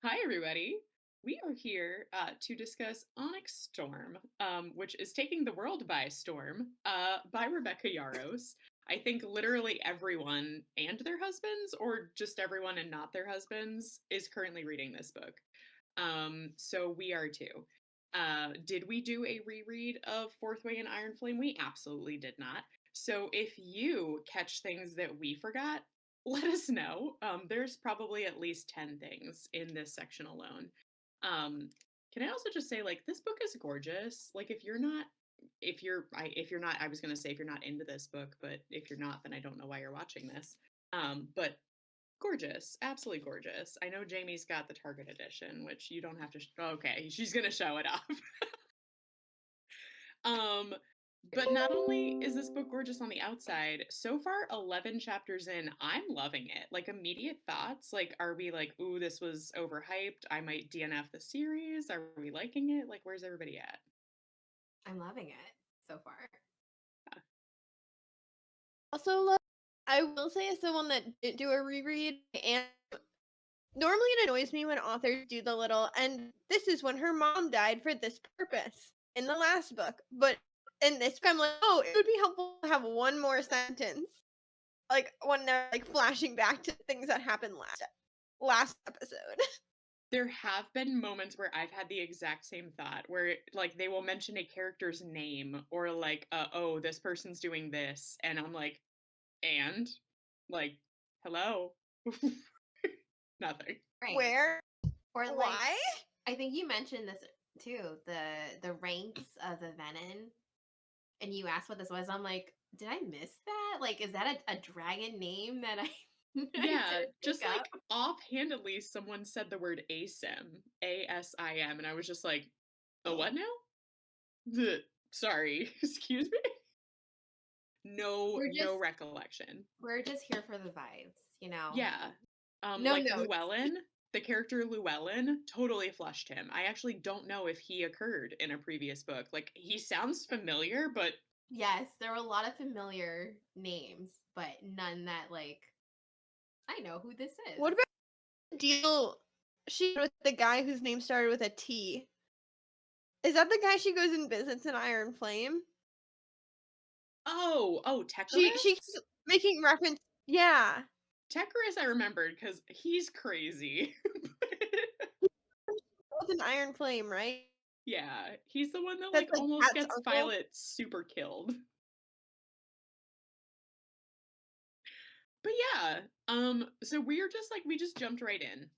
Hi, everybody. We are here to discuss Onyx Storm, which is taking the world by storm, by Rebecca Yarros. I think literally everyone and their husbands, or just everyone and not their husbands, is currently reading this book. So we are too. Did we do a reread of Fourth Way and Iron Flame? We absolutely did not. So if you catch things that we forgot, let us know. There's probably at least 10 things in this section alone. Um, can I also just say, like, this book is gorgeous. Like, if you're not, I was gonna say if you're not into this book, but if you're not, then I don't know why you're watching this. But gorgeous, absolutely gorgeous. I know Jamie's got the Target edition, which you don't have to. Okay, she's gonna show it off. Um, but not only is this book gorgeous on the outside, so far 11 chapters in, I'm loving it. Like immediate thoughts, like are we like, ooh, this was overhyped, I might DNF the series? Are we liking it? Like where's everybody at? I'm loving it so far. Also, like, I will say, as someone that did do a reread, and normally it annoys me when authors do the little, and this is when her mom died for this purpose in the last book. But in this book, I'm like, oh, it would be helpful to have one more sentence, like when they're like flashing back to things that happened last episode. There have been moments where I've had the exact same thought where like they will mention a character's name or like oh, this person's doing this and I'm like, like hello. Nothing. Right. Where? Or like Why? I think you mentioned this too, the ranks of the venom. And you asked what this was. I'm like, did I miss that? Like, is that a dragon name that I I Yeah, didn't pick just up? like offhandedly, someone said the word ASIM, ASIM, and I was just like, a what now? Sorry, excuse me? No, We're no just recollection. we're just here for the vibes, you know. Yeah. No Like notes. Llewellyn, the character Llewellyn, totally flushed him. I actually don't know if he occurred in a previous book. Like, he sounds familiar, but Yes, there were a lot of familiar names, but none that like I know who this is. What about the deal she had with the guy whose name started with a T? Is that the guy she goes and visits in Iron Flame? oh, She Tecarus? keeps making reference. Yeah, Tecarus I remembered because he's crazy. both in Iron Flame, right? Yeah, he's the one that That's like like almost Cat's gets uncle. Violet super killed. But yeah, so we're just like we just jumped right in.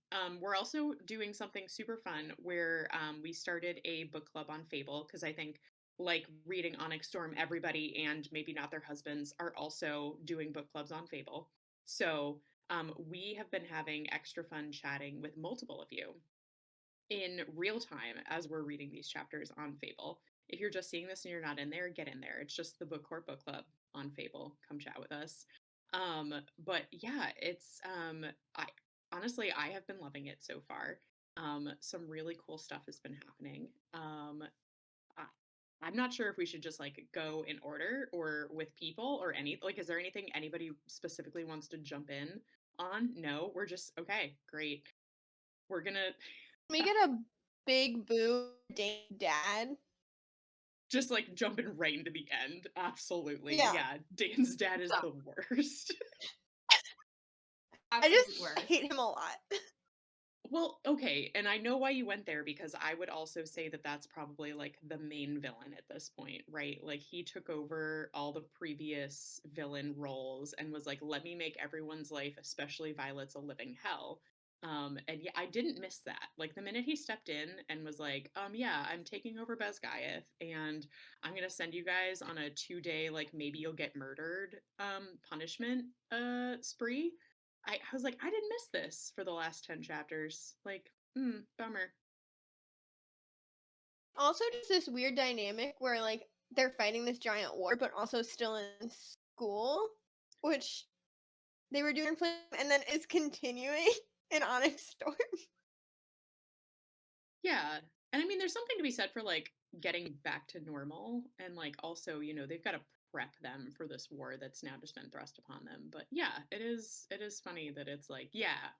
We're also doing something super fun where we started a book club on Fable because I think like reading Onyx Storm, everybody and maybe not their husbands are also doing book clubs on Fable. So we have been having extra fun chatting with multiple of you in real time as we're reading these chapters on Fable. If you're just seeing this and you're not in there, get in there. It's just the Book Court Book Club on Fable. Come chat with us. But yeah, it's I honestly I have been loving it so far. Some really cool stuff has been happening. I, I'm not sure if we should just like go in order or with people or any like is there anything anybody specifically wants to jump in on? No, we're just okay, great. We're gonna Can we get a big boo, dad? just like jumping right into the end. Absolutely. Yeah, Yeah. Dan's dad is So, the worst. I absolute just worst. hate him a lot. Well, okay. And I know why you went there because I would also say that that's probably like the main villain at this point, right? Like he took over all the previous villain roles and was like, let me make everyone's life, especially Violet's, a living hell. And yeah, I didn't miss that. Like the minute he stepped in and was like, yeah, I'm taking over Besgaiath and I'm gonna send you guys on a 2 day, like maybe you'll get murdered punishment spree. I was like, I didn't miss this for the last 10 chapters. Like, bummer. Also, just this weird dynamic where like they're fighting this giant war, but also still in school, which they were doing in Flame, and then is continuing in Onyx Storm. Yeah. And I mean, there's something to be said for like getting back to normal and like also, they've got to prep them for this war that's now just been thrust upon them. But yeah, it is funny that it's like, yeah,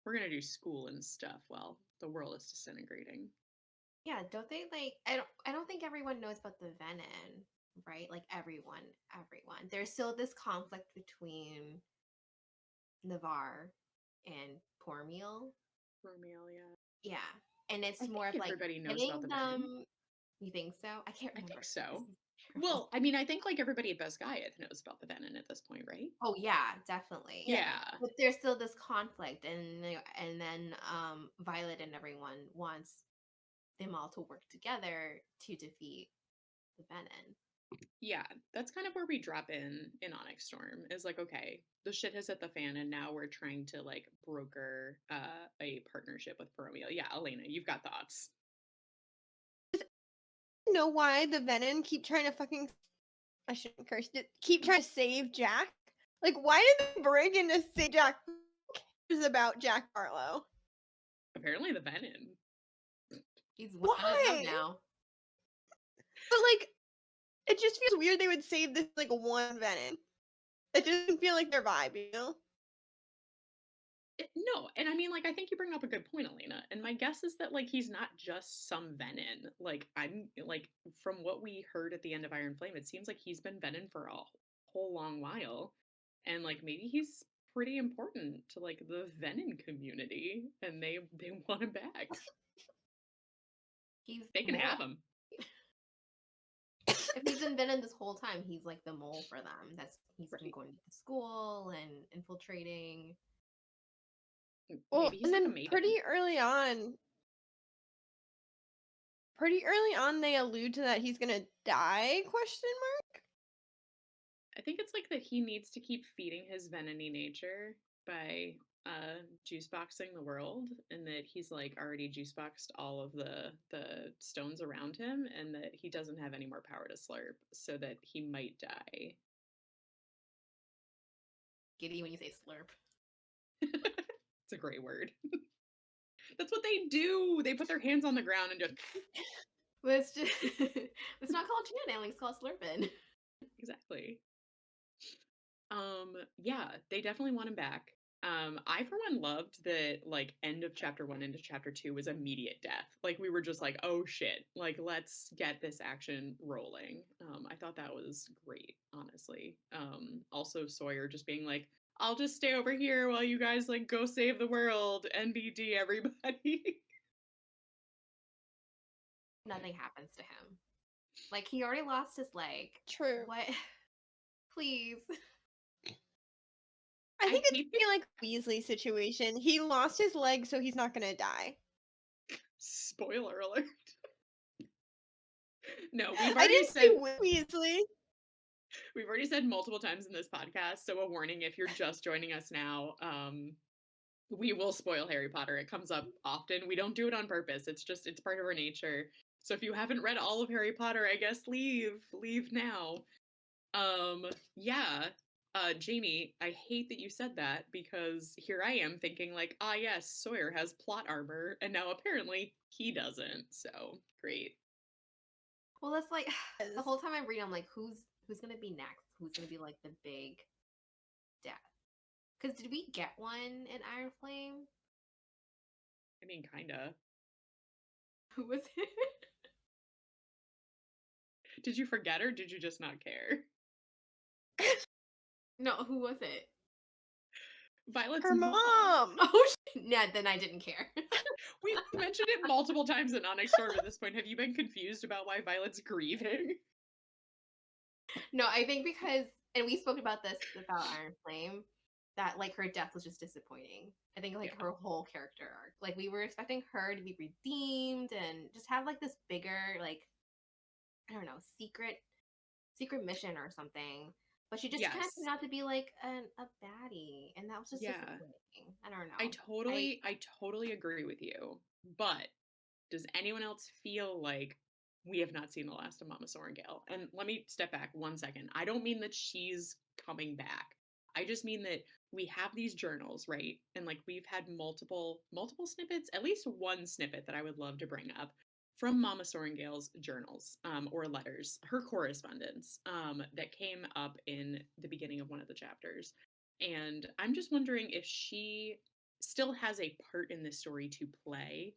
we're gonna do school and stuff while the world is disintegrating. Yeah, don't they like I don't think everyone knows about the Venom, right? Like everyone. There's still this conflict between Navarre and Poor Meal. Romeo, yeah. Yeah. And I it's think more of like everybody knows about getting the Venom. them. You think so? I can't I remember. think This so. is terrible. Well, I mean, I think like everybody at Best Guyeth knows about the Venom at this point, right? Oh yeah, definitely. Yeah. But there's still this conflict, and then Violet and everyone wants them all to work together to defeat the Venom. Yeah, that's kind of where we drop in Onyx Storm is like, okay, the shit has hit the fan and now we're trying to like broker a partnership with Romeo. Yeah, Elena, you've got thoughts. Know why the Venom keep trying to fucking I shouldn't curse it. Keep trying to save Jack? Like, why did they break in to save Jack? Who cares about Jack Harlow? Apparently the Venom. He's one of them Why? now. But like, it just feels weird they would save this like one Venom. It doesn't feel like their vibe, you know? No, and I mean, like, I think you bring up a good point, Elena. And my guess is that, like, he's not just some Venom. Like, I'm like, from what we heard at the end of Iron Flame, it seems like he's been Venom for a whole long while, and like maybe he's pretty important to like the Venom community, and they want him back. He's They can more. have him. If he's been Venom this whole time, he's like the mole for them. He's been Right. going to school and infiltrating. Well, Maybe he's and like a then maiden. pretty early on, they allude to that he's gonna die? Question mark. I think it's like that he needs to keep feeding his venom-y nature by juice boxing the world, and that he's like already juice boxed all of the stones around him, and that he doesn't have any more power to slurp, so that he might die. Giddy when you say slurp. It's a great word. That's what they do. They put their hands on the ground and just But it's just it's not called channeling, it's called slurping. exactly. Yeah, they definitely want him back. I for one loved the like end of chapter 1 into chapter 2 was immediate death. Like we were just like, oh shit, like let's get this action rolling. I thought that was great, honestly. Also Sawyer just being like, I'll just stay over here while you guys like go save the world, NBD everybody. Nothing happens to him. Like he already lost his leg. True. What? Please. I think it's hate be like a Weasley situation. He lost his leg, so he's not gonna die. Spoiler alert. No, we've I already didn't said say Weasley. we've already said multiple times in this podcast, so a warning if you're just joining us now. We will spoil Harry Potter. It comes up often. We don't do it on purpose. It's part of our nature. So if you haven't read all of Harry Potter, I guess leave now. Yeah. Jamie, I hate that you said that because here I am thinking like, ah yes, Sawyer has plot armor and now apparently he doesn't. So, great. Well, that's like the whole time I'm reading, I'm like, who's gonna be next? Who's gonna be like the big death? Because did we get one in Iron Flame? I mean, kind of. Who was it? Did you forget or did you just not care? No, who was it? Violet's Her mom. mom. Oh, yeah, then I didn't care. We've mentioned it multiple times in Onyx Storm at this point. Have you been confused about why Violet's grieving? No, I think because, and we spoke about this about Iron Flame, that like her death was just disappointing. I think like Yeah. her whole character arc, like we were expecting her to be redeemed and just have like this bigger, like I don't know, secret mission or something. But she just kind of Yes. turned out to be like a baddie, and that was just Yeah. disappointing. I don't I know. totally agree with you. But does anyone else feel like we have not seen the last of Mama Sorrengail? And let me step back 1 second. I don't mean that she's coming back. I just mean that we have these journals, right? And like we've had multiple snippets, at least one snippet that I would love to bring up from Mama Sorrengail's journals, or letters, her correspondence, that came up in the beginning of one of the chapters. And I'm just wondering if she still has a part in this story to play,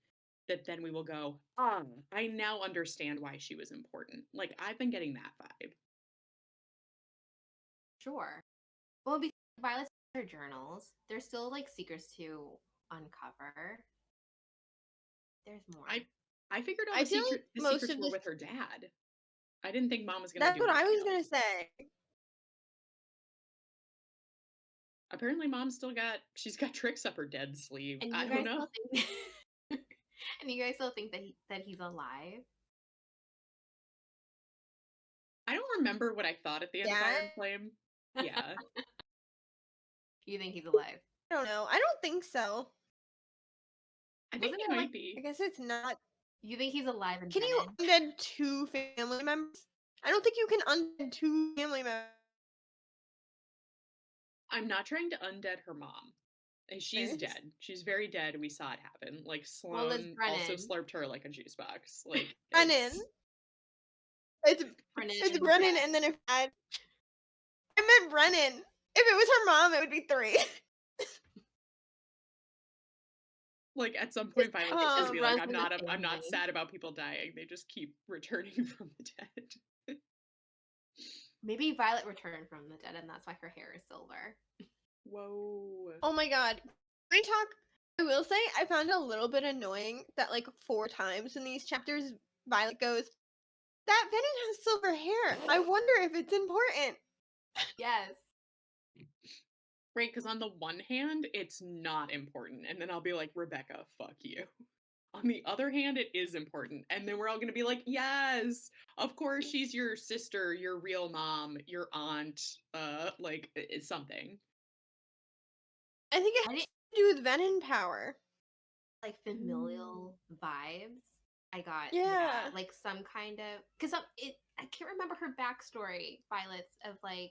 that then we will go, I now understand why she was important. Like, I've been getting that vibe. Sure. Well, because Violet's her journals, there's still like secrets to uncover. There's more. I figured all I feel like the most secrets of were this. with her dad. I didn't think mom was gonna That's do what I anything was gonna else. say. Apparently she's got tricks up her dead sleeve. And I you don't guys know. still think and you guys still think that he's alive? I don't remember what I thought at the end of Yeah, Iron Flame. Yeah. You think he's alive? I don't know. I don't think so. I think Wasn't he it like might be. I guess it's not. you think he's alive in Can you Venom? undead two family members? I don't think you can undead two family members. I'm not trying to undead her mom. And she's dead. She's very dead. We saw it happen. Like, Well, there's Sloane also Brennan. slurped her like a juice box. Like, Brennan. it's It's Brennan it's and his Brennan, dad. and then if I meant Brennan. If it was her mom, it would be three. like at some point Violet's just gonna Just be like, runs in the I'm not family. sad about people dying. They just keep returning from the dead. Maybe Violet returned from the dead, and that's why her hair is silver. Whoa. Oh my god. Can we talk? I will say I found it a little bit annoying that like 4 times in these chapters Violet goes, "That Venom has silver hair. I wonder if it's important." Yes. Right, because on the one hand, it's not important. And then I'll be like, Rebecca, fuck you. On the other hand, it is important. And then we're all gonna be like, yes, of course she's your sister, your real mom, your aunt, like it's something. I think it I has didn't to do with Venom power. like familial vibes. I got Yeah. like some kind of because I can't remember her backstory, Violet's of like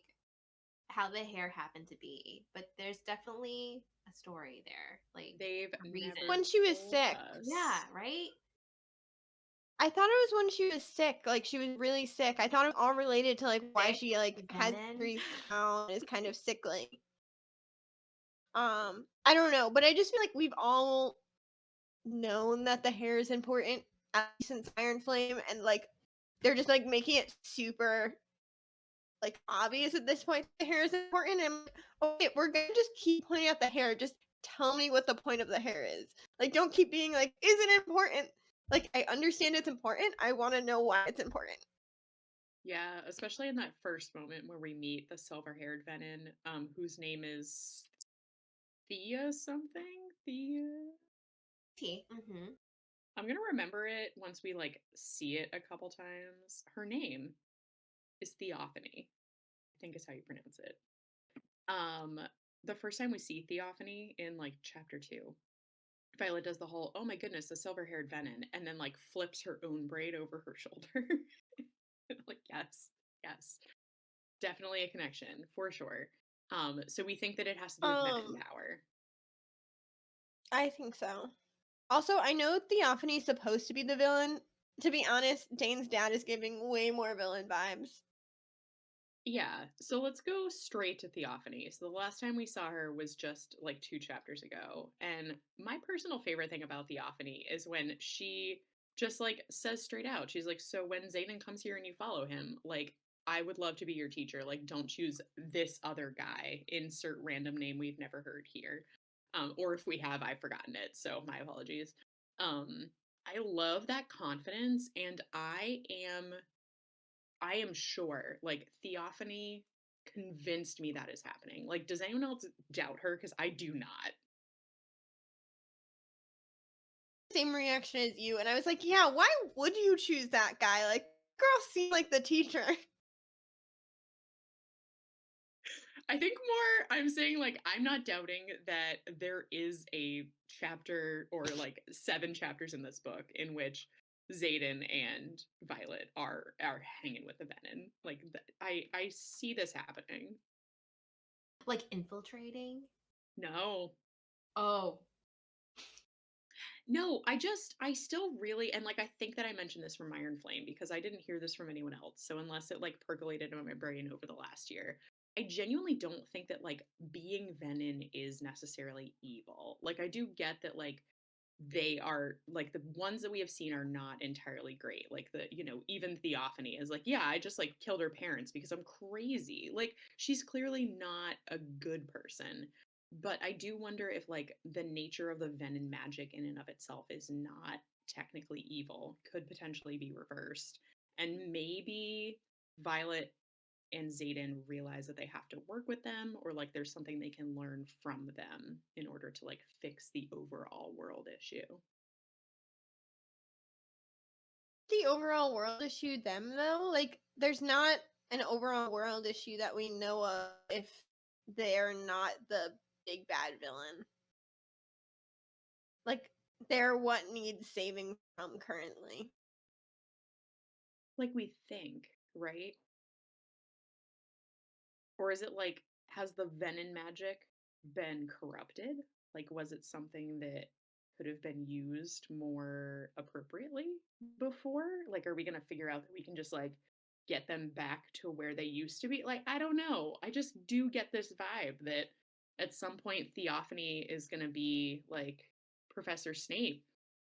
how the hair happened to be, but there's definitely a story there, like They've a reason. never When she was told sick. us. Yeah, right. I thought it was when she was sick. Like she was really sick. I thought it was all related to like why Sick, she like has Venom. injuries now and is kind of sickly. I don't know, but I just feel like we've all known that the hair is important at least since Iron Flame, and like they're just like making it super like obvious at this point the hair is important. And I'm like, okay, we're gonna just keep pointing out the hair. Just tell me what the point of the hair is. Like, don't keep being like, is it important? Like, I understand it's important. I want to know why it's important. Yeah, especially in that first moment where we meet the silver-haired Venom, whose name is Thea something? Thea? Mm-hmm. I'm gonna remember it once we like see it a couple times. Her name is Theophany, I think is how you pronounce it. Um, the first time we see Theophany in like chapter 2, Violet does the whole, oh my goodness, the silver-haired Venom, and then like flips her own braid over her shoulder. Like, yes, yes. Definitely a connection, for sure. So we think that it has to do with Venom power. I think so. Also, I know Theophany's supposed to be the villain. To be honest, Dane's dad is giving way more villain vibes. Yeah, so let's go straight to Theophany. So the last time we saw her was just like 2 chapters ago. And my personal favorite thing about Theophany is when she just like says straight out, she's like, so when Zayden comes here and you follow him, like, I would love to be your teacher. Like, don't choose this other guy. Insert random name we've never heard here. Or if we have, I've forgotten it. So my apologies. I love that confidence, and I am sure, like, Theophany convinced me that is happening. Like, does anyone else doubt her? Because I do not. Same reaction as you, and I was like, yeah, why would you choose that guy? Like, girl seemed like the teacher. I think more, I'm saying, like, I'm not doubting that there is a chapter or like 7 chapters in this book in which Xaden and Violet are hanging with the Venom. Like, I see this happening. Like infiltrating. No, Oh, no, I still really, and like, I think that I mentioned this from Iron Flame because I didn't hear this from anyone else. So unless it like percolated in my brain over the last year, I genuinely don't think that like being Venom is necessarily evil. Like I do get that like they are like the ones that we have seen are not entirely great. Like the, you know, even Theophany is like, yeah, I just like killed her parents because I'm crazy. Like she's clearly not a good person. But I do wonder if like the nature of the Venom magic in and of itself is not technically evil, could potentially be reversed. And maybe Violet and Zayden realize that they have to work with them, or like there's something they can learn from them in order to like fix the overall world issue. The overall world issue them though? Like there's not an overall world issue that we know of if they're not the big bad villain. Like they're what needs saving from currently. Like we think, right? Or is it like, has the Venom magic been corrupted? Like, was it something that could have been used more appropriately before? Like, are we going to figure out that we can just like get them back to where they used to be? Like, I don't know. I just do get this vibe that at some point Theophany is going to be like Professor Snape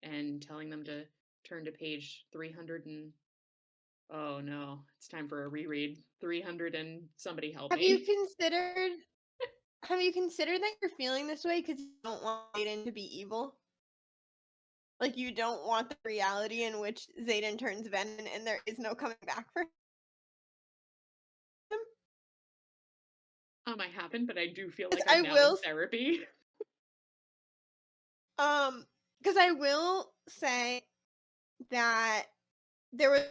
and telling them to turn to page 300 and oh no, it's time for a reread. 300 and somebody help Have you me. considered have you considered that you're feeling this way because you don't want Zayden to be evil? Like you don't want the reality in which Zayden turns Venom and there is no coming back for him? I haven't, but I do feel Because like I'm I now in will therapy. because I will say that there was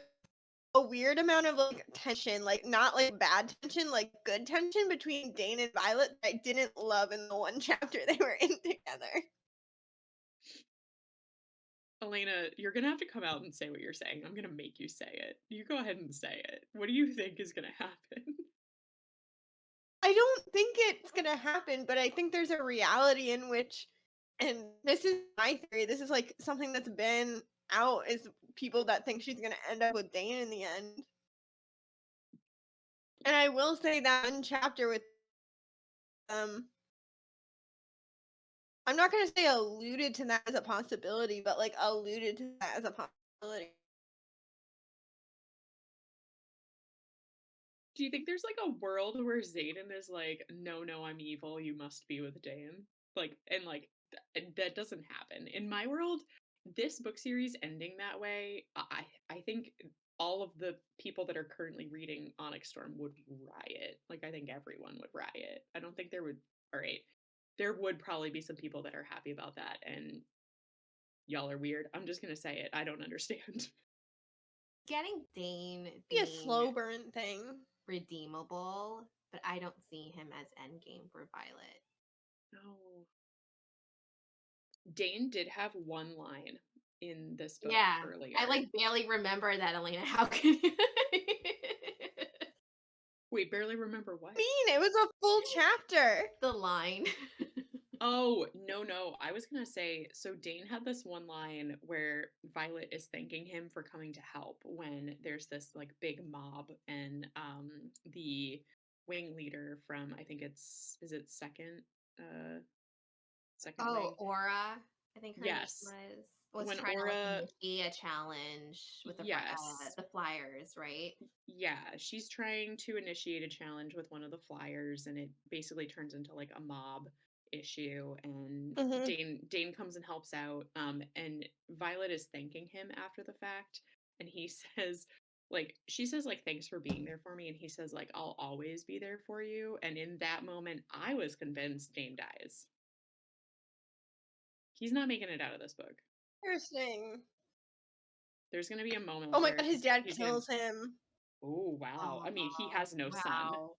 a weird amount of like tension, like not like bad tension, like good tension between Dane and Violet that I didn't love in the one chapter they were in together. Elena, you're gonna have to come out and say what you're saying. I'm gonna make you say it. You go ahead and say it. What do you think is gonna happen? I don't think it's gonna happen, but I think there's a reality in which, and this is my theory, this is like something that's been out is people that think she's gonna end up with Dane in the end. And I will say that one chapter with um I'm not gonna say alluded to that as a possibility, but like alluded to that as a possibility. Do you think there's like a world where Zayden is like, no, no, I'm evil, you must be with Dan? Like, and like, that doesn't happen. In my world, this book series ending that way, I think all of the people that are currently reading Onyx Storm would riot. Like, I think everyone would riot. I don't think there would, all right, there would probably be some people that are happy about that, and y'all are weird. I'm just gonna say it. I don't understand. Getting Dane Be a being slow burn thing. redeemable, but I don't see him as endgame for Violet. No. Dane did have one line in this book Yeah, I earlier. like barely remember that, Elena. How can you? Wait, barely remember what? It was a full chapter. The line. Oh, no, no. I was gonna say, so Dane had this one line where Violet is thanking him for coming to help when there's this like big mob and the wing leader from I think it's is it second Oh, wing? Aura, I think her name Yes. was When trying to like Aura initiate a challenge with yes. the Flyers, right? Yeah, she's trying to initiate a challenge with one of the flyers, and it basically turns into like a mob issue. And Hmm. Dane comes and helps out. And Violet is thanking him after the fact, and he says, like, she says, like, thanks for being there for me, and he says, like, I'll always be there for you. And in that moment, I was convinced Dane dies. He's not making it out of this book. Interesting. There's gonna be a Oh moment my where god, his dad he's gonna. kills him. Oh wow! I mean, he Oh, has no son. wow.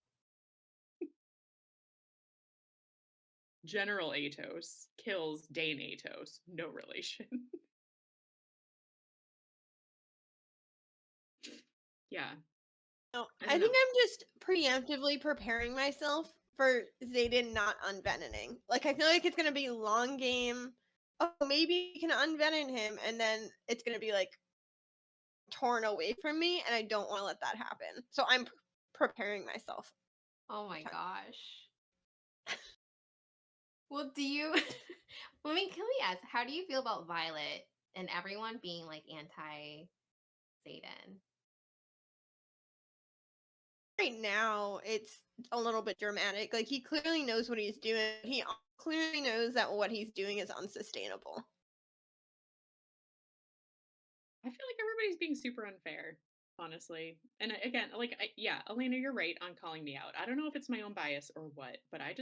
General Atos kills Dane Atos. No relation. Yeah, No, I I don't think know. I'm just preemptively preparing myself for Zayden not unvenening. Like I feel like it's gonna be long game. Oh, maybe we can unvenom him, and then it's gonna be like torn away from me, and I don't want to let that happen. So I'm preparing myself. Oh my Sorry. gosh. Well, do you can we ask, how do you feel about Violet and everyone being like anti Zayden? Right now, it's a little bit dramatic. Like, he clearly knows what he's doing. Clearly knows that what he's doing is unsustainable. I feel like everybody's being super unfair, honestly. And again, yeah, Elena, you're right on calling me out. I don't know if it's my own bias or what, but I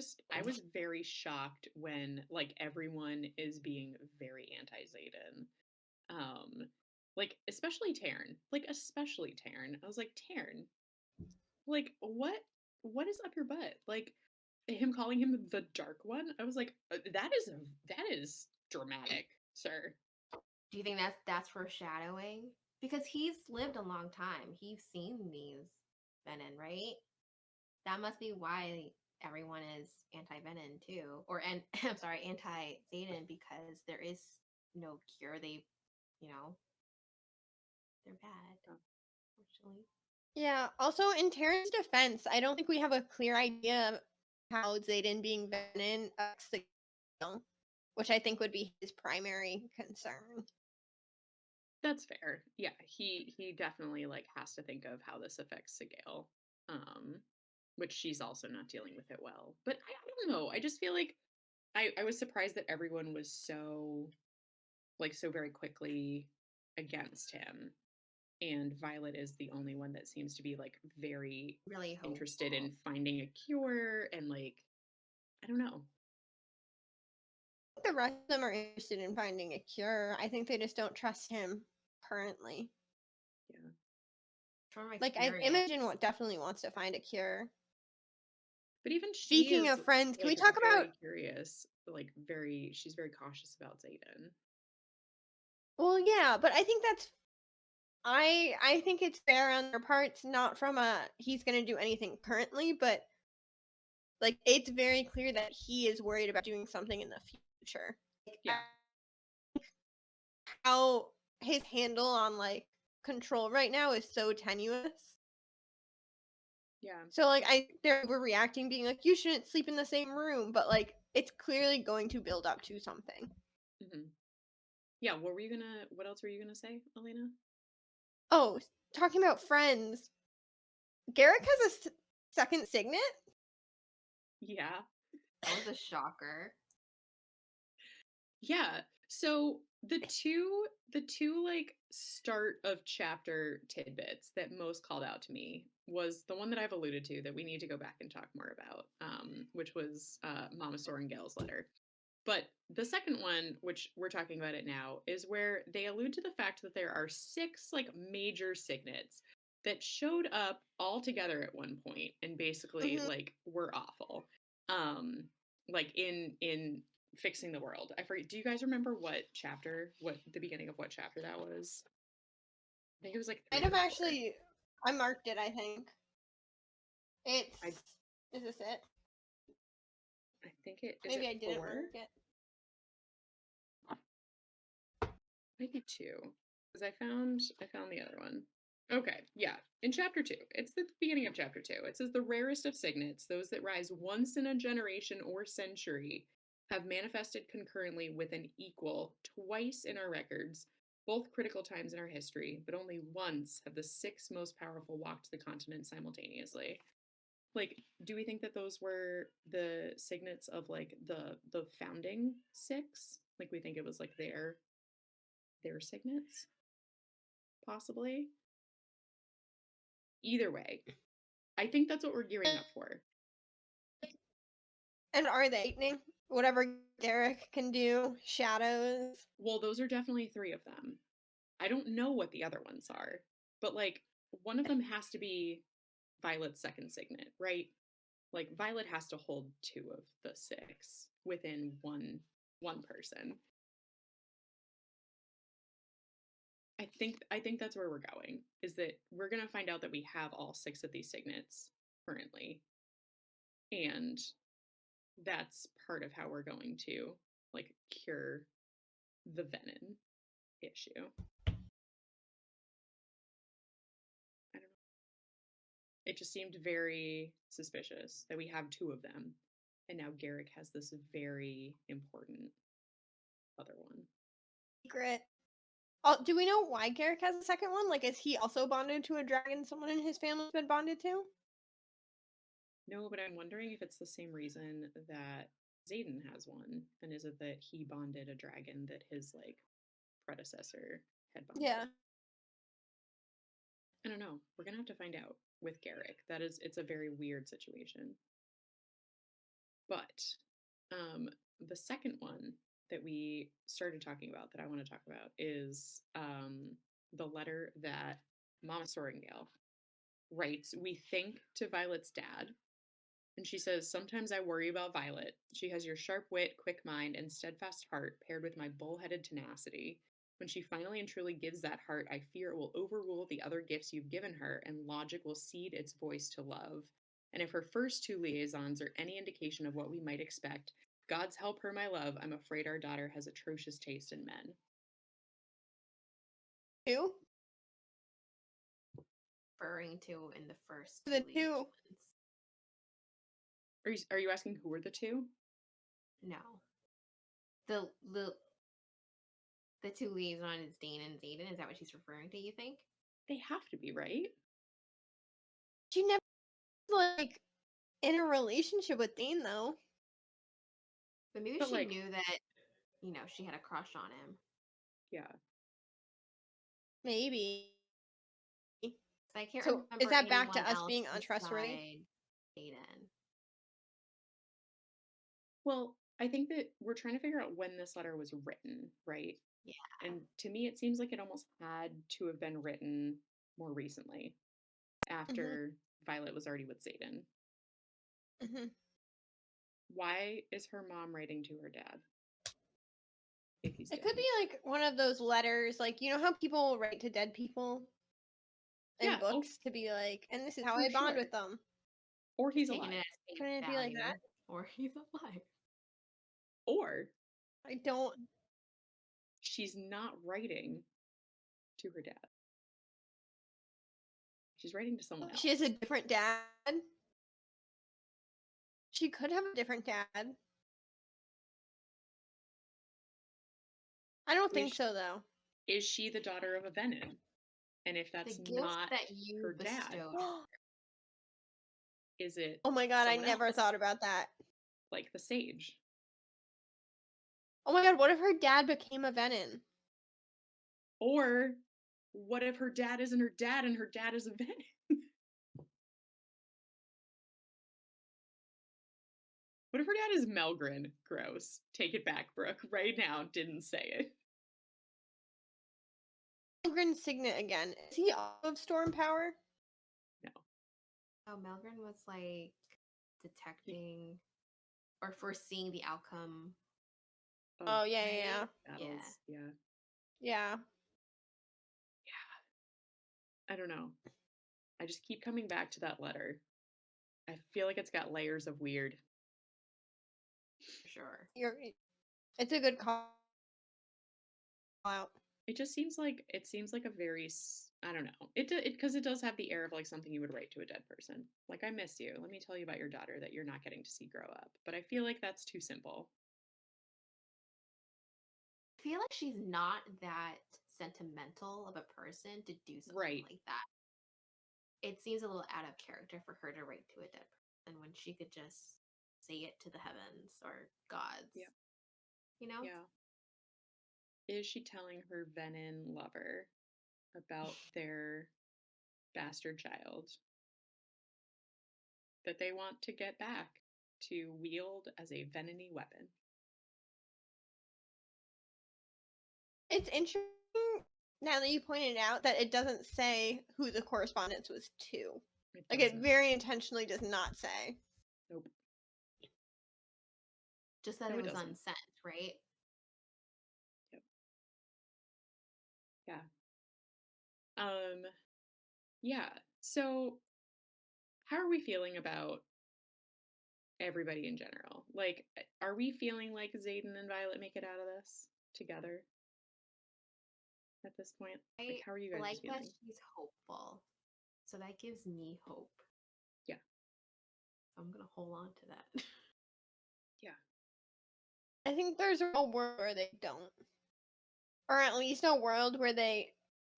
was very shocked when like everyone is being very anti-Zayden. Um, like especially Taryn, I was like, Taryn, like what is up your butt? Like him calling him the dark one. I was like, that is dramatic, sir. Do you think that's foreshadowing? Because he's lived a long time. He's seen these Venom, right? That must be why everyone is anti Venom too, or and I'm sorry, anti Zayden, because there is no cure. You know, they're bad, unfortunately. Yeah. Also, in Terran's defense, I don't think we have a clear idea of how Zayden being Venom affects the kill, which I think would be his primary concern. That's fair. Yeah, he definitely like has to think of how this affects Sigale, um, which she's also not dealing with it well. But I don't know. I just feel like I was surprised that everyone was so like so very quickly against him, and Violet is the only one that seems to be like very Really interested hopeful. in finding a cure and like I don't know. The rest of them are interested in finding a cure. I think they just don't trust him currently. Yeah. From Like, I experience. Imogen definitely wants to find a cure. But even she Speaking is of friends, can we like talk about? very curious, like very she's very cautious about Zayden. Well, yeah, but I think that's I think it's fair on their parts, not from a he's gonna do anything currently, but like it's very clear that he is worried about doing something in the future. Like, Yeah. how his handle on like control right now is so tenuous. Yeah. So like they're overreacting, being like, you shouldn't sleep in the same room, but like it's clearly going to build up to something. Hmm. Yeah, what else were you gonna say, Elena? Oh, talking about friends, Garrick has a second signet. Yeah. That was a shocker. Yeah. So the two like start of chapter tidbits that most called out to me was the one that I've alluded to that we need to go back and talk more about, which was Mama Sorrengail's letter. But the second one, which we're talking about it now, is where they allude to the fact that there are six like major signets that showed up all together at one point and basically Mm-hmm. like were awful. Um like in fixing the world. I forget, do you guys remember what the beginning of what chapter that was? I think it was like I'd 3 have or 4. actually I marked it, I think. It's I is this it? I think it is Maybe it I didn't 4? mark it. Maybe 2, because I found the other one. Okay, yeah. In chapter 2, it's the beginning of chapter 2. It says the rarest of signets, those that rise once in a generation or century, have manifested concurrently with an equal twice in our records, both critical times in our history, but only once have the six most powerful walked the continent simultaneously. Like, do we think that those were the signets of like the founding six? Like we think it was like their signets, possibly. Either way, I think that's what we're gearing up for. And are they lightning? Whatever Garrick can do, shadows. Well, those are definitely three of them. I don't know what the other ones are, but like one of them has to be Violet's second signet, right? Like Violet has to hold two of the six within one person. I think that's where we're going. Is that we're gonna find out that we have all six of these signets currently, and that's part of how we're going to like cure the venom issue. I don't know. It just seemed very suspicious that we have two of them, and now Garrick has this very important other one. Secret. Oh, do we know why Garrick has a second one? Like, is he also bonded to a dragon someone in his family's been bonded to? No, but I'm wondering if it's the same reason that Xaden has one, and is it that he bonded a dragon that his like predecessor had bonded? Yeah. I don't know. We're gonna have to find out with Garrick. It's a very weird situation. But the second one that we started talking about that I want to talk about is the letter that Mama Sorringale writes, we think, to Violet's dad. And she says, sometimes I worry about Violet. She has your sharp wit, quick mind, and steadfast heart paired with my bullheaded tenacity. When she finally and truly gives that heart, I fear it will overrule the other gifts you've given her, and logic will cede its voice to love. And if her first two liaisons are any indication of what we might expect, God's help her, my love, I'm afraid our daughter has atrocious taste in men. Two? Referring to in the first The two two. liaisons. Are you asking who are the two? No. The two liaisons is Dane and Xaden. Is that what she's referring to, you think? They have to be, right? She never was, like, in a relationship with Dean, though. But maybe But, she like, knew that, she had a crush on him. yeah. Maybe. So I can't So, remember is that back anyone to us else being untrustworthy? beside Aiden. Well, I think that we're trying to figure out when this letter was written, right? Yeah. And to me, it seems like it almost had to have been written more recently, after Violet was already with Xaden. Mm-hmm. Why is her mom writing to her dad if he's It dead? could be like one of those letters, like, you know how people write to dead people in Yeah, books to be like, and this is how for I bond sure. with them. Or he's Taking alive. it at face Couldn't it be like value, that? or he's alive. Or I don't. she's not writing to her dad. She's writing to someone else. She has a different dad. She could have a different dad. I don't think so, though. Is she the daughter of a Venin? And if that's The gifts not that you her dad, bestowed. is it Oh my god, I someone never else? thought about that. Like the sage? Oh my god, what if her dad became a Venin? Or what if her dad isn't her dad and her dad is a Venin? What if her dad is Melgren? Gross. Take it back, Brooke. Right now, didn't say it. Malgren's signet again. Is he off of storm power? No. Oh, Melgren was like detecting or foreseeing the outcome. Oh, yeah, right? yeah. Battles. Yeah. Yeah. I don't know. I just keep coming back to that letter. I feel like it's got layers of weird. For sure. It's a good call out. It just seems like a very I don't know. It because it does have the air of like something you would write to a dead person. Like, I miss you. Let me tell you about your daughter that you're not getting to see grow up. But I feel like that's too simple. I feel like she's not that sentimental of a person to do something like that. It seems a little out of character for her to write to a dead person when she could just say it to the heavens or gods. Yeah. You know? Yeah. Is she telling her Venin lover about their bastard child that they want to get back to wield as a Venin-y weapon? It's interesting now that you pointed out that it doesn't say who the correspondence was to. It very intentionally does not say. Nope. Just that No, it it was doesn't. unsent, right? Yep. Yeah. Yeah. So how are we feeling about everybody in general? Like, are we feeling like Xaden and Violet make it out of this together at this point? Like, how are you guys like feeling? that she's hopeful. So that gives me hope. I'm gonna hold on to that. Yeah. I think there's a world where they don't. Or at least a world where they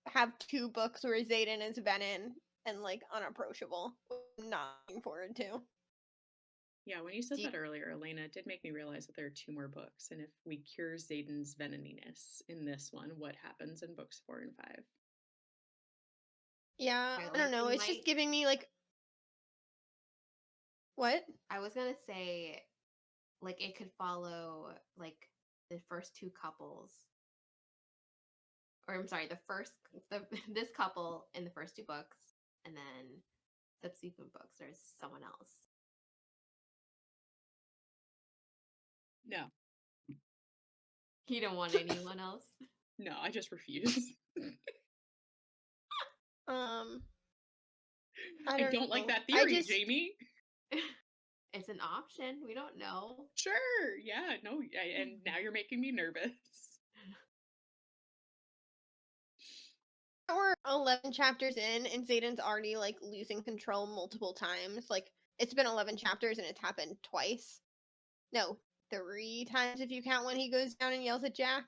have 2 books where Xaden is Venom and like unapproachable. I'm not looking forward to. Yeah, when you said Do you, that earlier, Elena, it did make me realize that there are 2 more books, and if we cure Xaden's venominess in this one, what happens in books 4 and 5? Yeah, I I don't like know. we It's just might. giving me like what? I was gonna say like it could follow like the first two couples, or I'm sorry, the this couple in the first two books, and then subsequent books there's someone else. No. You don't want anyone else. No, I just refuse. Um, I I don't don't like know. that I theory, just Jamie. It's an option. We don't know. Sure. Yeah, no, and now you're making me nervous. we're 11 chapters in and Xaden's already like losing control multiple times. Like it's been 11 chapters and it's happened twice. No, 3 times if you count when he goes down and yells at Jack.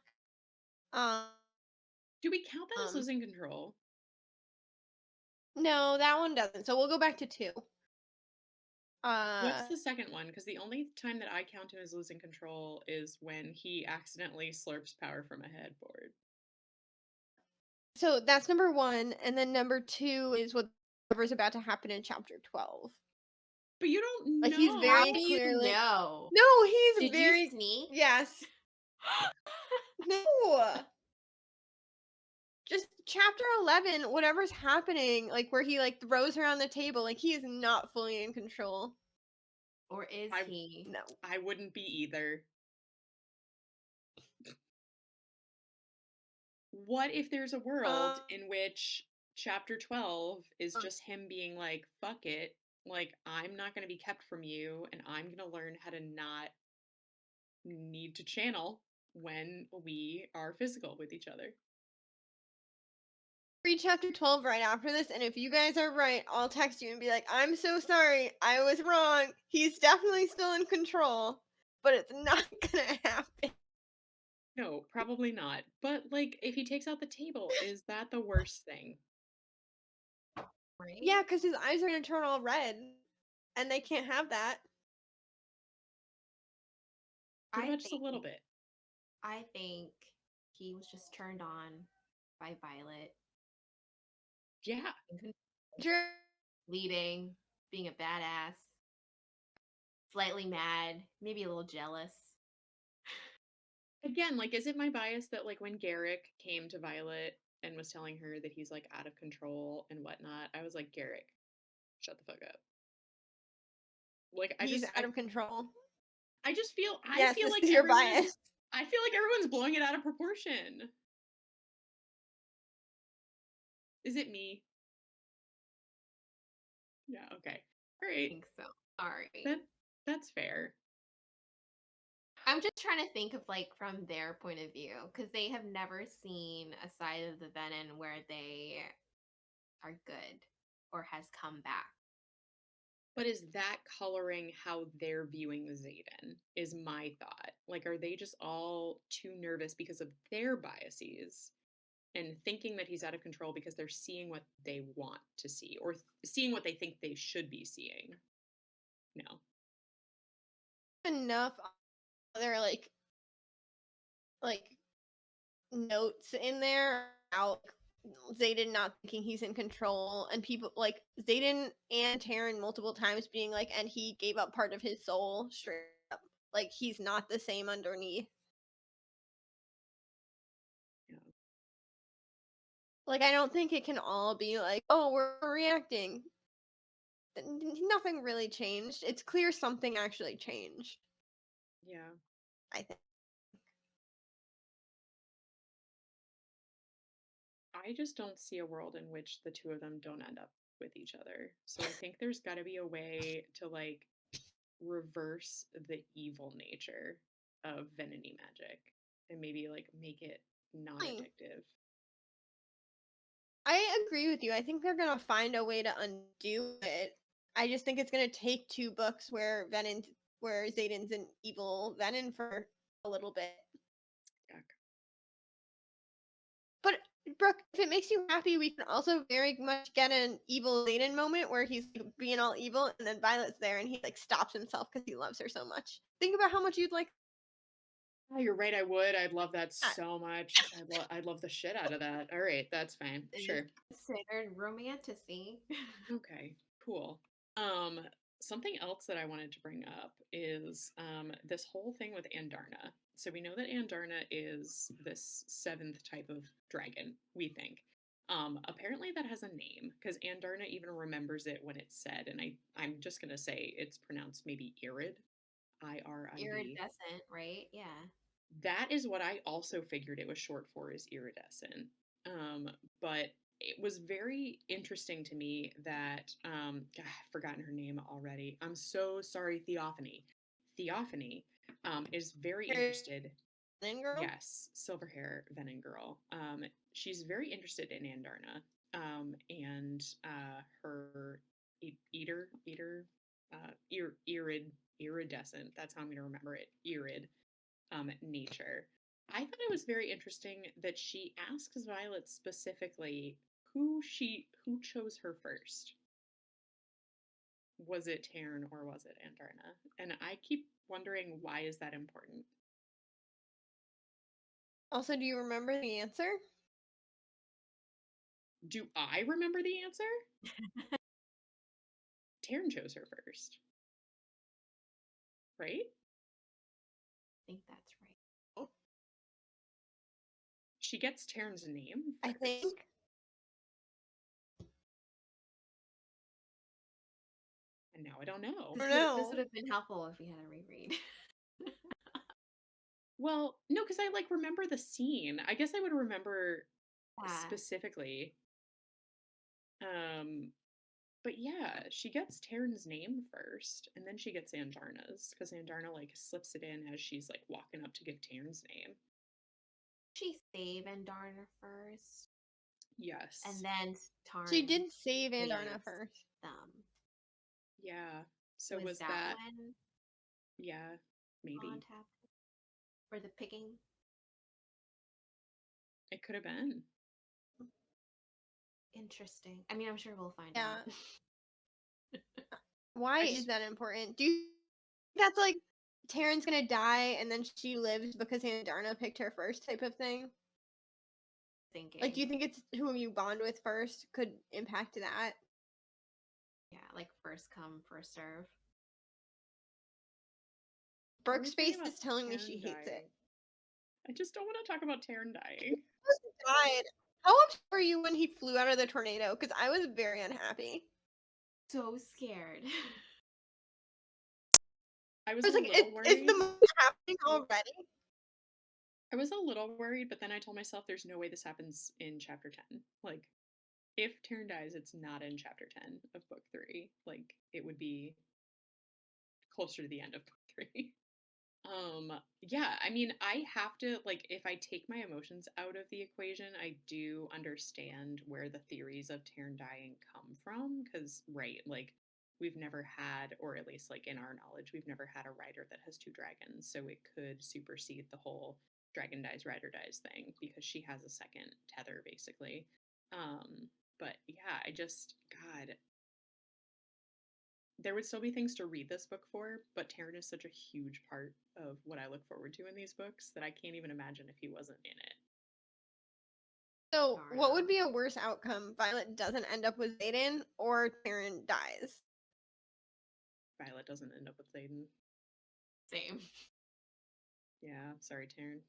Um, Do we count that as losing control? no, that one doesn't. So we'll go back to 2. What's the second one? Because the only time that I count him as losing control is when he accidentally slurps power from a headboard. So that's number 1, and then number 2 is whatever's about to happen in chapter 12. But you don't Like he's How very do know. you clearly know? No, he's Did very you sneak? yes. No. Just chapter 11, whatever's happening, like where he like throws her on the table, like he is not fully in control. Or is I he? No. I wouldn't be either. What if there's a world Um, in which chapter 12 is just him being like, fuck it, like, I'm not going to be kept from you, and I'm going to learn how to not need to channel when we are physical with each other? read chapter 12 right after this, and if you guys are right, I'll text you and be like, I'm so sorry, I was wrong. He's definitely still in control, but it's not gonna happen. No, probably not. But, like, if he takes out the table, is that the worst thing? Right? Yeah, because his eyes are gonna turn all red, and they can't have that. What I about just a think little bit? I think he was just turned on by Violet. Yeah. Sure. Leading, being a badass, slightly mad, maybe a little jealous. Again, like, is it my bias that, like, when Garrick came to Violet and was telling her that he's, like, out of control and whatnot, I was like, Garrick, shut the fuck up. Like, He's out of control. I Yes, feel this like is your everyone is bias. I feel like everyone's blowing it out of proportion. Is it me? Yeah, okay. All I right. think so. Sorry. That that's fair. I'm just trying to think of like from their point of view because they have never seen a side of the Venom where they are good or has come back. But is that coloring how they're viewing Xaden? Is my thought. Like, are they just all too nervous because of their biases and thinking that he's out of control because they're seeing what they want to see or seeing what they think they should be seeing? No. Enough other like notes in there about Xaden not thinking he's in control, and people like Xaden and Taryn multiple times being like, and he gave up part of his soul straight up. Like he's not the same underneath. Yeah. Like I don't think it can all be like, oh, we're reacting. Nothing really changed. It's clear something actually changed. Yeah. I think. I just don't see a world in which the two of them don't end up with each other. So I think there's got to be a way to like reverse the evil nature of Venony magic and maybe like make it non-addictive. I agree with you. I think they're gonna find a way to undo it. I just think it's gonna take 2 books where Xaden's an evil Venom for a little bit. Yuck. But Brooke, if it makes you happy, we can also very much get an evil Xaden moment where he's like, being all evil, and then Violet's there, and he like stops himself because he loves her so much. Think about how much you'd like Oh, you're right. I would. I'd love that that. so much. I'd love the shit out of that. All right, that's fine. It is Sure. considered romanticy. Okay, cool. Something else that I wanted to bring up is this whole thing with Andarna. So we know that Andarna is this seventh type of dragon, we think. Apparently that has a name because Andarna even remembers it when it's said, and I'm just gonna say it's pronounced maybe Irid, Irid. Iridescent, right? Yeah. That is what I also figured it was short for, is iridescent. But it was very interesting to me that God, I've forgotten her name already. I'm so sorry, Theophany. Theophany is very interested. Venom girl. Yes, silver hair Venom girl. She's very interested in Andarna. And her iridescent. That's how I'm gonna remember it. Irid nature. I thought it was very interesting that she asks Violet specifically who chose her first. Was it Taryn or was it Andarna? And I keep wondering, why is that important? Also, do you remember the answer? Do I remember the answer? Taryn chose her first, right? I think that's right. She gets Taryn's name I first. think. And now I don't know. This would have been helpful if we had a reread. Well, no, because I like remember the scene. I guess I would remember Yeah. specifically. Um, but yeah, she gets Taryn's name first, and then she gets Andarna's, because Andarna like slips it in as she's like walking up to give Taryn's name. She saved Andarna first, Yes. and then Tarn. She did save Andarna saves first. them. Yeah. So was that that? when Yeah, maybe. Bond happened? Or the picking? It could have been. Interesting. I mean, I'm sure we'll find Yeah. out. Why is that important? Do you think that's like Taryn's gonna die and then she lives because Andarna picked her first type of thing? Thinking. Like, do you think it's who you bond with first could impact that? Yeah, like first come, first serve. Brooke's face is telling me she hates it. I just don't want to talk about Taryn dying. Died. How upset were you when he flew out of the tornado? Because I was very unhappy. So scared. I was like, worried. is the movie happening already? I was a little worried, but then I told myself there's no way this happens in chapter 10. Like, if Taryn dies, it's not in chapter 10 of book 3. Like, it would be closer to the end of book 3. Yeah, I mean, I have to, like, if I take my emotions out of the equation, I do understand where the theories of Taryn dying come from, because, right, like, we've never had, or at least, like, in our knowledge, we've never had a rider that has 2 dragons, so it could supersede the whole dragon dies, rider dies thing, because she has a second tether, basically. But yeah, I just, God, there would still be things to read this book for, but Taryn is such a huge part of what I look forward to in these books that I can't even imagine if he wasn't in it. So, what would be a worse outcome? Violet doesn't end up with Xaden, or Taryn dies? Violet doesn't end up with Xaden. Same. Yeah, sorry, Taryn.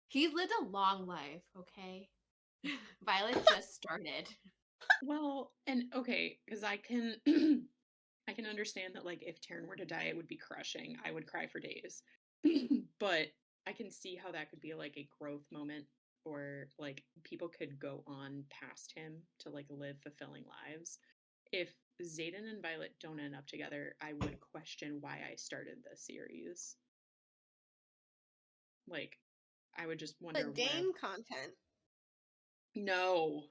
He's lived a long life, okay? Violet just started. Well, and okay, because I can I can understand that, like, if Taryn were to die, it would be crushing. I would cry for days. But I can see how that could be like a growth moment, or like people could go on past him to like live fulfilling lives. If Xaden and Violet don't end up together, I would question why I started the series. Like, I would just wonder The Dane content. No.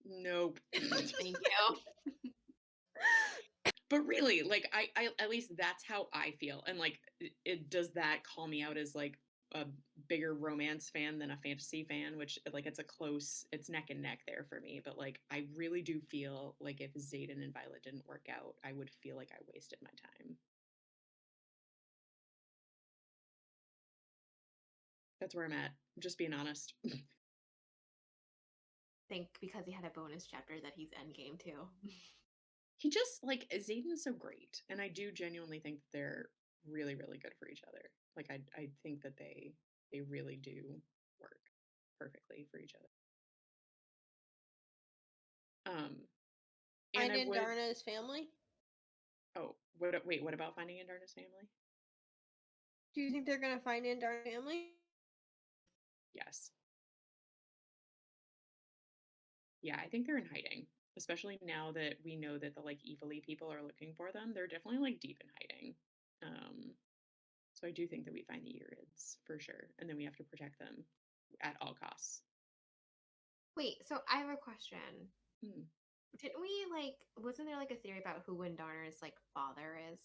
Nope. Thank you. But really, like I at least that's how I feel. And like it does that call me out as like a bigger romance fan than a fantasy fan, which like it's neck and neck there for me. But like I really do feel like if Xaden and Violet didn't work out, I would feel like I wasted my time. That's where I'm at. I'm just being honest. Think because he had a bonus chapter that he's endgame too. He just like Xaden's so great, and I do genuinely think that they're really, really good for each other. Like I think that they really do work perfectly for each other. And Find I would. Darna's family. Oh, what about Finding Andarna's family? Do you think they're gonna find Darna's family? Yes. Yeah, I think they're in hiding, especially now that we know that the like evilly people are looking for them. They're definitely like deep in hiding. Um, so I do think that we find the Urids for sure, and then we have to protect them at all costs. Wait, so I have a question. Hmm. Didn't we like? Wasn't there like a theory about who Windar's like father is?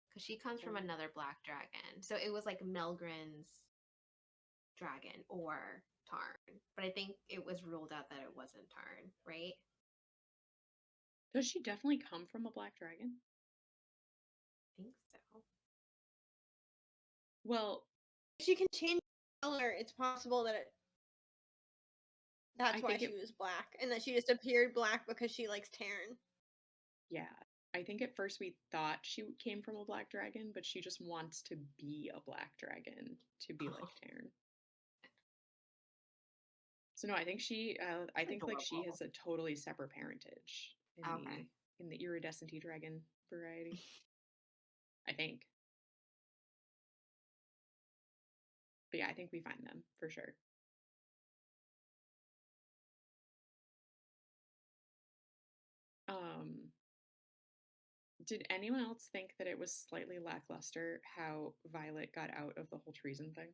Because she comes from Um, another black dragon, so it was like Melgren's dragon or Tarn. But I think it was ruled out that it wasn't Tarn, right? does she definitely come from a black dragon? I think so. Well, If she can change color, it's possible that I that's why think she it. was black, and that she just appeared black because she likes Taryn. Yeah, I think at first we thought she came from a black dragon, but she just wants to be a black dragon to be like Oh, Taryn. So no, I think I think like she adorable. has a totally separate parentage Okay. in the iridescent dragon variety. I think, but yeah, I think we find them for sure. Um, did anyone else think that it was slightly lackluster how Violet got out of the whole treason thing?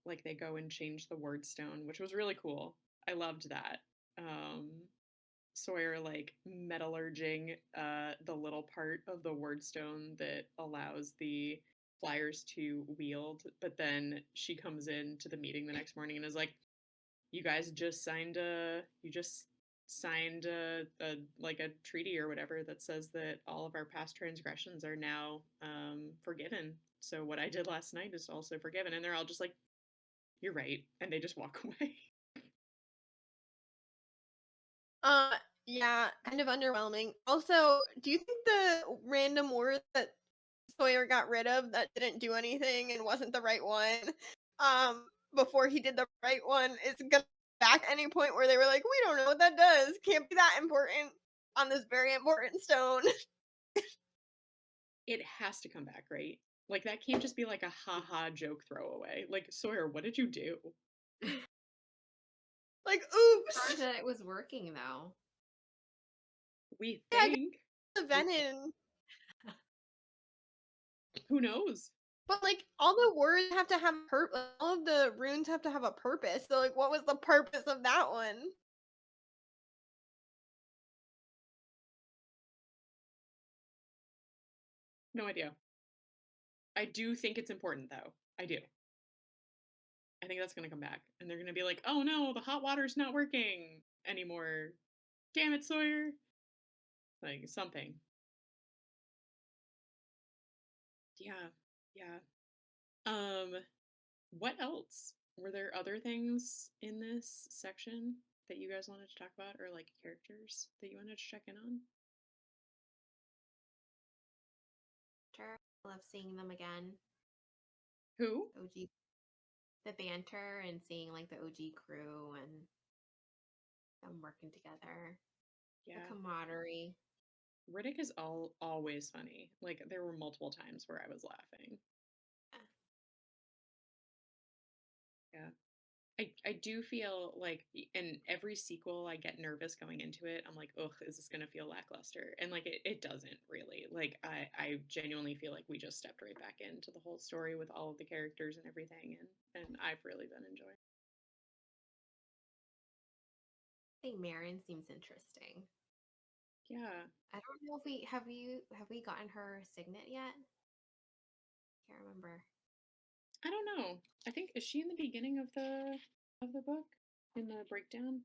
Like they go and change the word stone, which was really cool. I loved that. Um, Sawyer like metallurging the little part of the word stone that allows the flyers to wield, but then she comes in to the meeting the next morning and is like, "You guys just signed a like a treaty or whatever that says that all of our past transgressions are now forgiven. So what I did last night is also forgiven." And they're all just like, "You're right," and they just walk away. Uh, yeah, kind of underwhelming. Also, do you think the random word that Sawyer got rid of that didn't do anything and wasn't the right one, before he did the right one, is gonna back any point where they were like, we don't know what that does. Can't be that important on this very important stone. It has to come back, right? Like that can't just be like a haha joke throwaway. Like Sawyer, what did you do? Like, Hard oops. that it was working though. We Yeah, I guess think. the venom. Who knows? But like all the words have to have all of the runes have to have a purpose. So like what was the purpose of that one? No idea. I do think it's important though. I do. I think that's gonna come back. And they're gonna be like, oh no, the hot water's not working anymore. Damn it, Sawyer. Like something. Yeah. Yeah. Um, what else? Were there other things in this section that you guys wanted to talk about or like characters that you wanted to check in on? Sure. I love seeing them again. Who? OG, the banter and seeing like the OG crew and them working together. The Yeah. camaraderie. Riddick is always funny. Like there were multiple times where I was laughing. Yeah. I do feel like in every sequel I get nervous going into it. I'm like, ugh, is this gonna feel lackluster? And like it doesn't really. Like I genuinely feel like we just stepped right back into the whole story with all of the characters and everything and I've really been enjoying. I think Marin seems interesting. Yeah. I don't know if have we gotten her signet yet? Can't remember. I don't know. I think is she in the beginning of the book in the breakdown?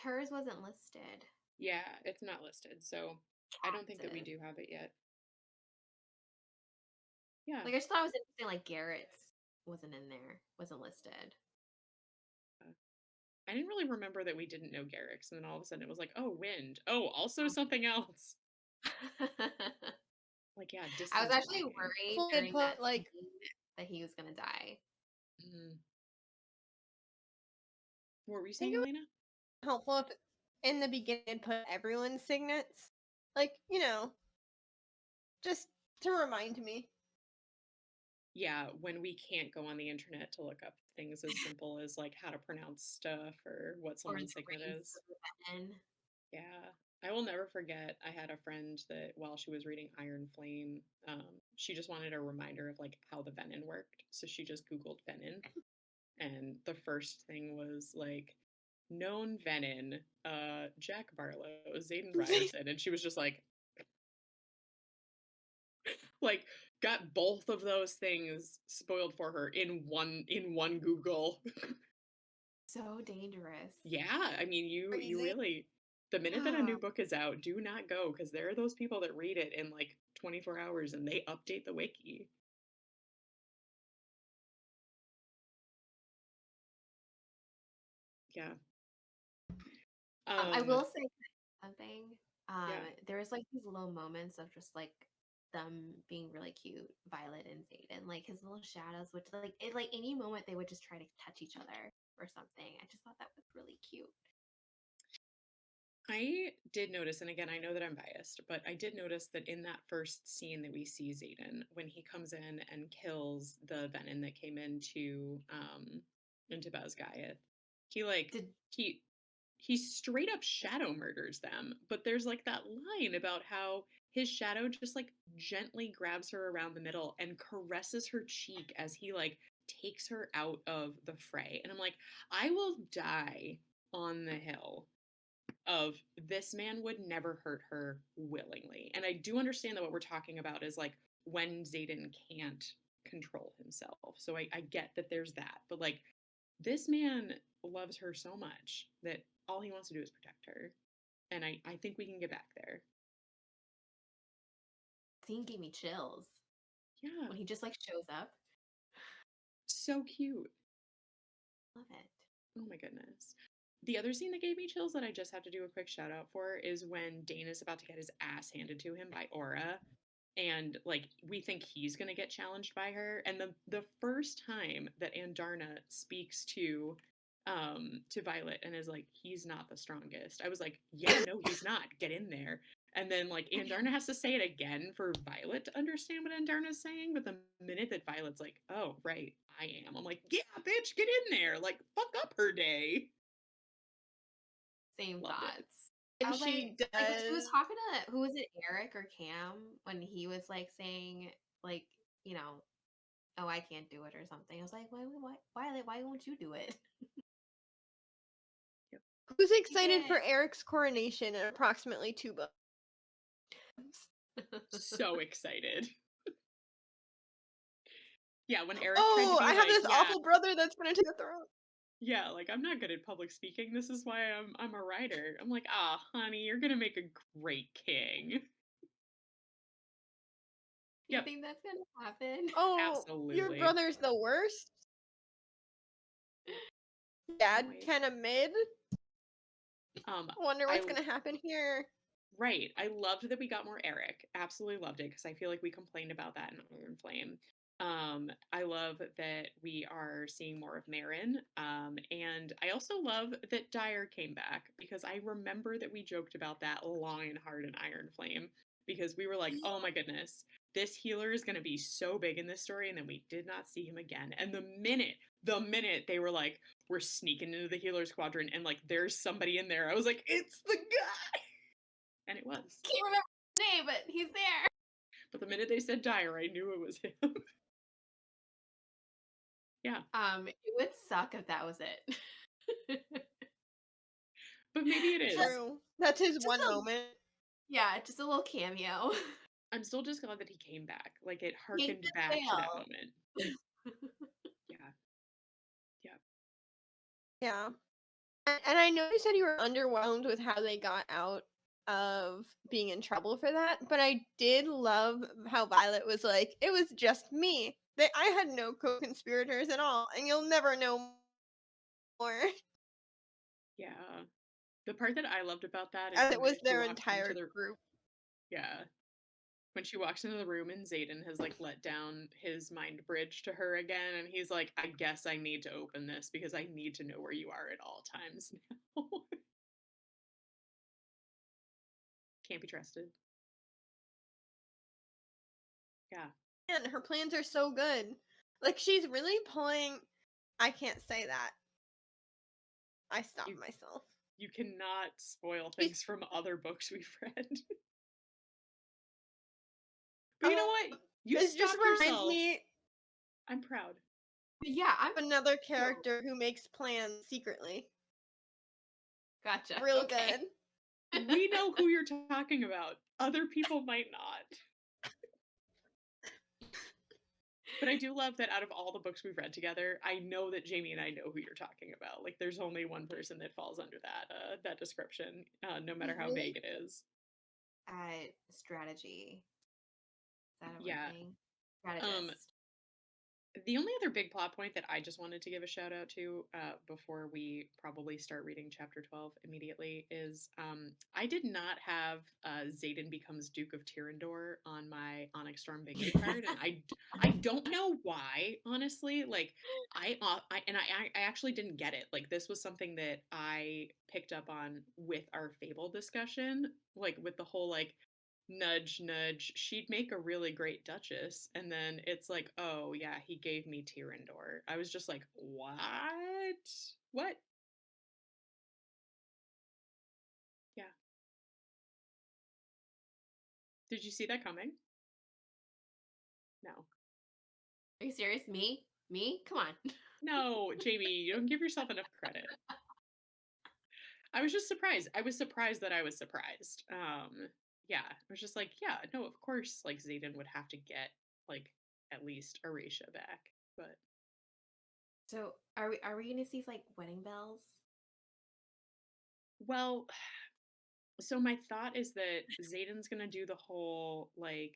Hers wasn't listed. Yeah, it's not listed, so I don't think that we Is. do have it yet. Yeah. Like I just thought it was interesting. Like Garrett's wasn't in there, wasn't listed. I didn't really remember that we didn't know Garrick's, and then all of a sudden it was like, oh, wind. Oh, also something else. Like, yeah, I was distance actually walking. worried Cool, they'd during that put like scene that he was gonna die. Mm. What were you I think saying, it would Elena? be helpful if in the beginning they'd put everyone's signets. Like, just to remind me. Yeah, when we can't go on the internet to look up things as simple as like how to pronounce stuff or what Or someone's the signet race is. of the venom. Yeah. I will never forget. I had a friend that while she was reading Iron Flame, she just wanted a reminder of like how the venin worked. So she just Googled venin. And the first thing was like known venin, Jack Barlow, Zayden Ryerson. And she was just like got both of those things spoiled for her in one Google. So dangerous. Yeah, I mean you Crazy. really the minute that a new book is out, do not go because there are those people that read it in like 24 hours and they update the wiki. Yeah. I Um will say something. yeah. There was like these little moments of just like them being really cute, Violet and Zayden, like his little shadows, which like it like any moment they would just try to touch each other or something. I just thought that was really cute. I did notice, and again, I know that I'm biased, but I did notice that in that first scene that we see Zayden, when he comes in and kills the venin that came into Basgiath, he like Did he he straight up shadow murders them. But there's like that line about how his shadow just like gently grabs her around the middle and caresses her cheek as he like takes her out of the fray. And I'm like, I will die on the hill of this man would never hurt her willingly. And I do understand that what we're talking about is like when Zayden can't control himself. So I get that there's that. But like this man loves her so much that all he wants to do is protect her. And I think we can get back there. scene gave me chills Yeah. when he just like shows up. So cute. Love it. Oh my goodness. The other scene that gave me chills that I just have to do a quick shout out for is when Dane is about to get his ass handed to him by Aura. And like we think he's gonna get challenged by her. And the first time that Andarna speaks to Violet and is like, he's not the strongest. I was like, yeah, no, he's not. Get in there. And then like Andarna has to say it again for Violet to understand what Andarna's saying. But the minute that Violet's like, oh, right, I am, I'm like, yeah, bitch, get in there. Like, fuck up her day. Same Loved it. thoughts. I And was she like when she was does. talking to who was it, Eric or Cam, when he was like saying like, you know, oh I can't do it or something. I was like, why won't you do it? Yep. Who's You excited did for Eric's coronation in approximately 2 books? it. So excited. Yeah, when Eric tried to Oh, be I have like, this yeah, awful brother that's gonna take the throne. yeah, like I'm not good at public speaking. This is why I'm a writer. I'm like, ah, honey, you're gonna make a great king. You Yep, think that's gonna happen? Oh, your absolutely. brother's the worst. Can't Dad wait. kind of mid. Um, Wonder I what's gonna happen here. right. I loved that we got more Eric. Absolutely loved it because I feel like we complained about that in Iron Flame. I love that we are seeing more of Marin. And I also love that Dyer came back because I remember that we joked about that long and hard in Iron Flame because we were like, oh my goodness, this healer is going to be so big in this story. And then we did not see him again. And the minute they were like, we're sneaking into the healer's quadrant and like there's somebody in there, I was like, it's the guy. And it was. Can't remember his name, but he's there. But the minute they said Dyer, I knew it was him. Yeah. It would suck if that was it. But maybe it Just is. True. That's his just one a moment. yeah, just a little cameo. I'm still just glad that he came back. Like, it Make harkened the back to that moment. sale. Yeah, yeah. Yeah. And I know you said you were underwhelmed with how they got out of being in trouble for that, but I did love how Violet was like, "It was just me. I had no co-conspirators at all, and you'll never know more." Yeah. The part that I loved about that is As the it was minute she their walks into entire the group. yeah, when she walks into the room and Xaden has, like, let down his mind bridge to her again, and he's like, "I guess I need to open this because I need to know where you are at all times now." Can't be trusted. Yeah. And her plans are so good. Like she's really pulling. I can't say that. I stopped You myself. you cannot spoil She's things from other books we've read. But you know um, what? You it just stopped reminds yourself. me I'm proud. Yeah, I'm of another so character who makes plans secretly. gotcha. Real Okay. good. We know who you're talking about. Other people might not. But I do love that out of all the books we've read together, I know that Jamie and I know who you're talking about. Like, there's only one person that falls under that description, no matter He's how really vague it is. Strategy. Is that a word Yeah. thing? Um, Strategist. The only other big plot point that I just wanted to give a shout out to before we probably start reading chapter 12 immediately is I did not have Xaden becomes Duke of Tyrandor on my Onyx Storm bingo card, and I don't know why, honestly. Like, I actually didn't get it. Like, this was something that I picked up on with our Fable discussion, like with the whole like nudge nudge, she'd make a really great duchess, and then it's like, oh yeah, he gave me Tyrandor. I was just like, what? Yeah. Did you see that coming? No. Are you serious? Me? Me? Come on. No, Jamie, you don't give yourself enough credit. I was just surprised. I was surprised that I was surprised. Yeah, I was just like, yeah, no, of course, like Xaden would have to get like at least Arisha back. But So are we gonna see like wedding bells? well, so my thought is that Xaden's gonna do the whole like,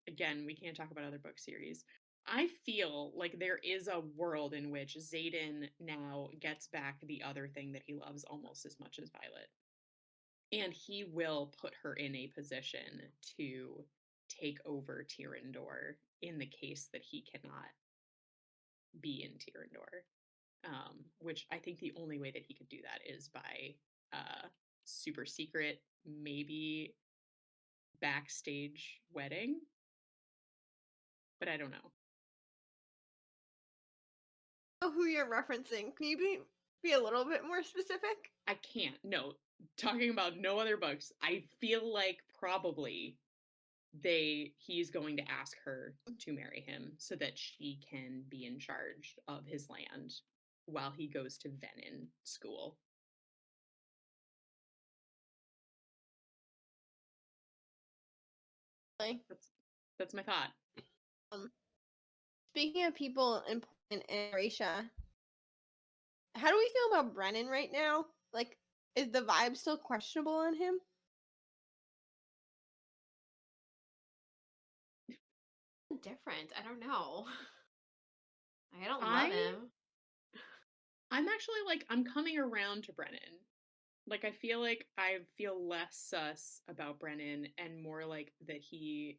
again, we can't talk about other book series. I feel like there is a world in which Xaden now gets back the other thing that he loves almost as much as Violet. And he will put her in a position to take over Tyrandor in the case that he cannot be in Tyrandor. Which I think the only way that he could do that is by super secret, maybe backstage wedding. But I don't know. Know who you're referencing. Can you be a little bit more specific? I can't. No, talking about no other books. I feel like probably he's going to ask her to marry him so that she can be in charge of his land while he goes to Venin school. Like, That's my thought. um, speaking of people important in Arisha, how do we feel about Brennan right now? Like, is the vibe still questionable on him? Different. I don't know. I don't love I him. I'm actually like I'm coming around to Brennan. Like, I feel like I feel less sus about Brennan and more like that he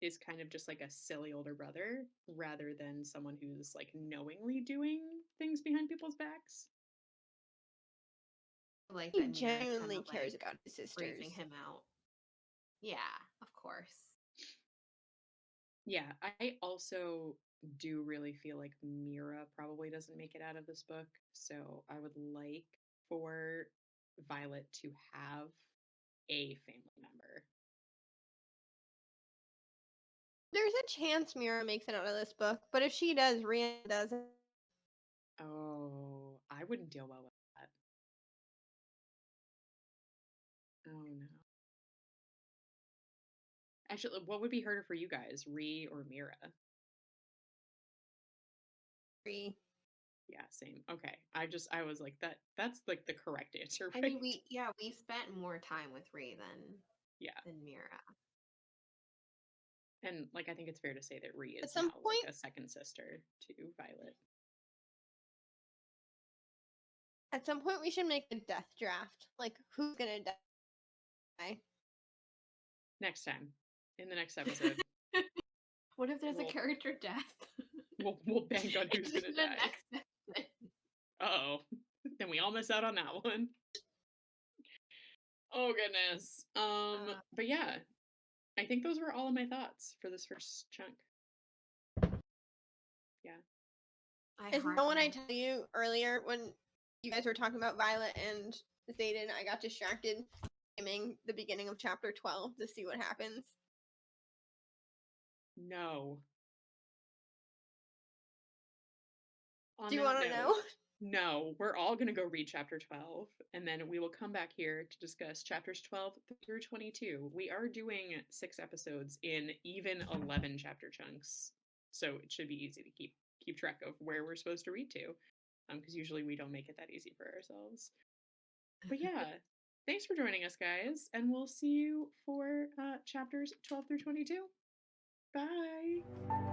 is kind of just like a silly older brother rather than someone who's like knowingly doing things behind people's backs. Like He that Mira's kind genuinely of cares like about his freezing sisters. him out. Yeah, of course. Yeah, I also do really feel like Mira probably doesn't make it out of this book, so I would like for Violet to have a family member. There's a chance Mira makes it out of this book, but if she does, Rihanna doesn't. Oh, I wouldn't deal well with that. Oh no. Actually, what would be harder for you guys, Ree or Mira? Three. Yeah, same. Okay. I was like that's like the correct answer, I right? mean, we spent more time with Ray Yeah. than Mira. And like I think it's fair to say that Ree At is some now like point, a second sister to Violet. we should make a death draft. Like, who's gonna die? Next time. In the next episode, What if there's a we'll character death? we'll bank on who's In gonna the die. next episode. Uh-oh. Then we all miss out on that one. Oh goodness. But yeah, I think those were all of my thoughts for this first chunk. Yeah. Is not what I tell you earlier when you guys were talking about Violet and Zayden, I got distracted aiming the beginning of chapter 12 to see what happens. No. Do you want to know? No, we're all going to go read chapter 12, and then we will come back here to discuss chapters 12 through 22. We are doing 6 episodes in even 11 chapter chunks, so it should be easy to keep track of where we're supposed to read to, because usually we don't make it that easy for ourselves. But yeah, thanks for joining us, guys, and we'll see you for chapters 12 through 22. Bye!